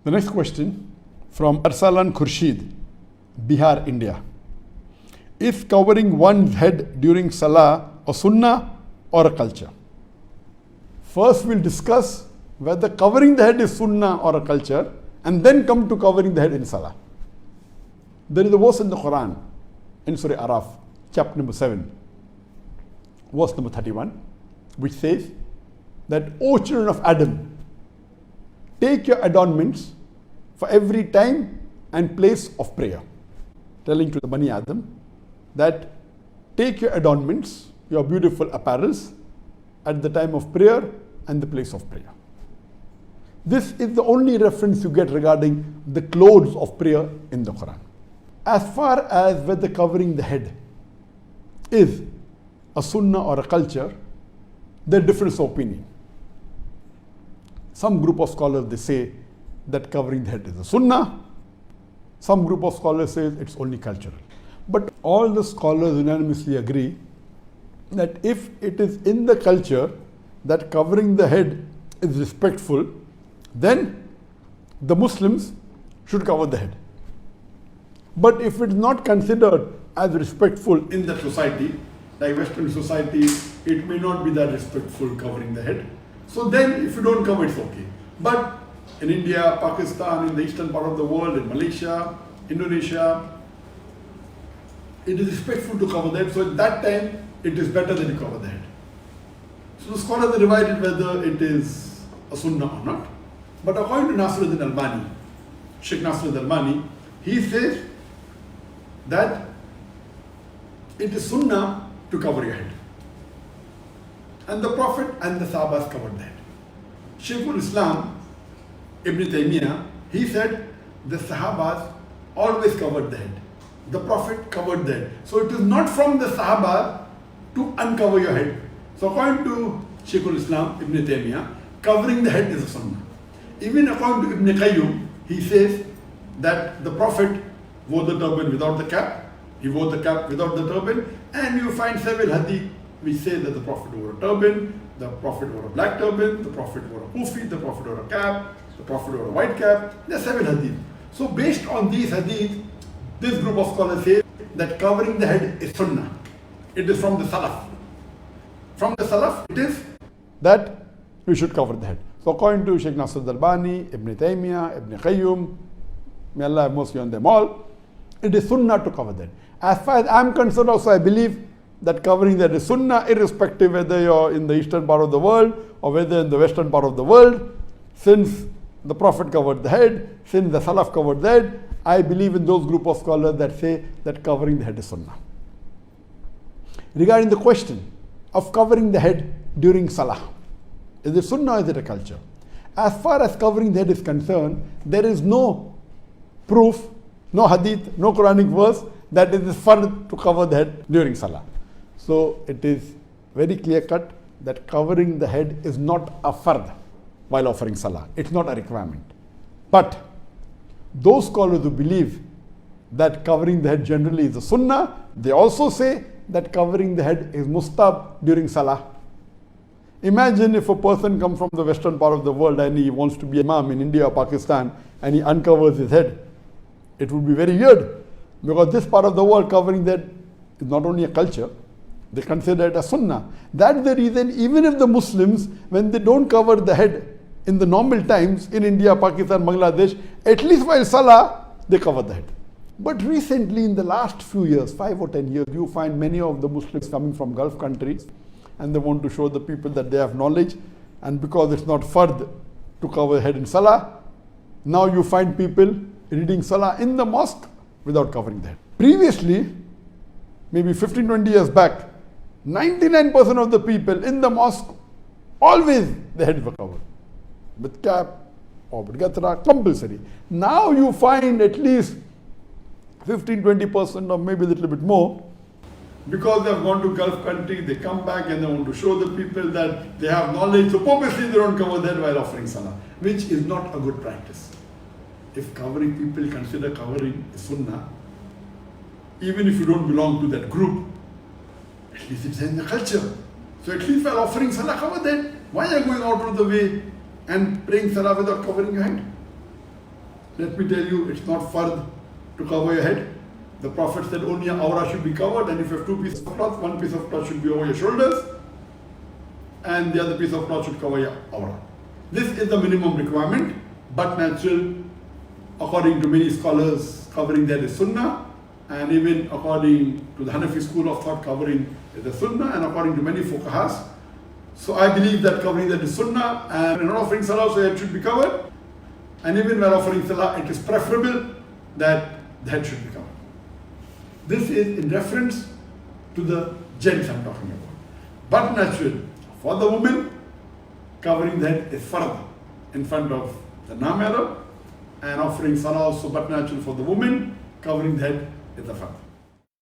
The next question from Arsalan Khurshid, Bihar, India. Is covering one's head during Salaah a Sunnah or a culture? First we'll discuss whether covering the head is Sunnah or a culture, and then come to covering the head in Salaah. There is a verse in the Quran, in Surah Araf, chapter number 7, verse number 31, which says that, O children of Adam, take your adornments for every time and place of prayer. Telling to the Bani Adam that take your adornments, your beautiful apparels, at the time of prayer and the place of prayer. This is the only reference you get regarding the clothes of prayer in the Quran. As far as whether covering the head is a sunnah or a culture, there are difference of opinion. Some group of scholars, they say that covering the head is a sunnah. Some group of scholars say it's only cultural. But all the scholars unanimously agree that if it is in the culture that covering the head is respectful, then the Muslims should cover the head. But if it's not considered as respectful in that society, like Western society, it may not be that respectful covering the head. So then if you don't cover, it's okay. But in India, Pakistan, in the eastern part of the world, in Malaysia, Indonesia, it is respectful to cover the head. So at that time, it is better that you cover the head. So the scholars are divided whether it is a sunnah or not. But according to Nasiruddin Albani, Sheikh Nasiruddin Albani, he says that it is sunnah to cover your head. And the Prophet and the Sahabas covered the head. Shaykhul Islam Ibn Taymiyyah, he said the Sahabas always covered the head. The Prophet covered the head. So it is not from the Sahaba to uncover your head. So according to Shaykhul Islam Ibn Taymiyyah, covering the head is a sunnah. Even according to Ibn Qayyum, he says that the Prophet wore the turban without the cap, he wore the cap without the turban, and you find several hadith which say that the Prophet wore a turban, the Prophet wore a black turban, the Prophet wore a kufi, the Prophet wore a cap, the Prophet wore a white cap. There are several hadith. So based on these hadith, this group of scholars say that covering the head is sunnah. It is from the Salaf. From the Salaf, it is that we should cover the head. So according to Sheikh Nasir Dalbani, Ibn Taymiyyah, Ibn Qayyum, may Allah have mercy on them all, it is sunnah to cover the head. As far as I am concerned also, I believe that covering the head is sunnah, irrespective whether you're in the eastern part of the world or whether in the western part of the world. Since the Prophet covered the head, since the Salaf covered the head, I believe in those group of scholars that say that covering the head is sunnah. Regarding the question of covering the head during Salah, is it sunnah or is it a culture? As far as covering the head is concerned, there is no proof, no hadith, no Quranic verse that it is fard to cover the head during Salah. So it is very clear cut that covering the head is not a fard while offering Salah. It's not a requirement. But those scholars who believe that covering the head generally is a sunnah, they also say that covering the head is mustab during Salah. Imagine if a person comes from the western part of the world and he wants to be imam in India or Pakistan and he uncovers his head. It would be very weird, because this part of the world covering the head is not only a culture, they consider it a sunnah. That's the reason even if the Muslims, when they don't cover the head in the normal times in India, Pakistan, Bangladesh, at least while Salah, they cover the head. But recently, in the last few years, 5 or 10 years, you find many of the Muslims coming from Gulf countries and they want to show the people that they have knowledge, and because it's not fard to cover head in Salah, now you find people reading Salah in the mosque without covering the head. Previously, maybe 15-20 years back, 99% of the people in the mosque, always the heads were covered with cap or with gatra, compulsory. Now you find at least 15-20% or maybe a little bit more, because they have gone to Gulf country, they come back and they want to show the people that they have knowledge, so purposely they don't cover that while offering Salah, which is not a good practice. If covering people consider covering is sunnah, even if you don't belong to that group, at least it's in the culture. So at least while offering Salah, cover that. Why are you going out of the way and praying Salah without covering your head? let me tell you, it's not fard to cover your head. The Prophet said only your awrah should be covered, and if you have two pieces of cloth, one piece of cloth should be over your shoulders, and the other piece of cloth should cover your awrah. This is the minimum requirement, but natural, according to many scholars, covering that is sunnah, and even according to the Hanafi school of thought, covering is the sunnah, and according to many fuqahas. So I believe that covering that is sunnah, and when not offering salah, so it should be covered. And even when offering salah, it is preferable that the head should be covered. This is in reference to the gents I'm talking about. But natural, for the woman, covering the head is fard in front of the non-mahram, and offering salah also, but natural for the woman, covering the head is the fard.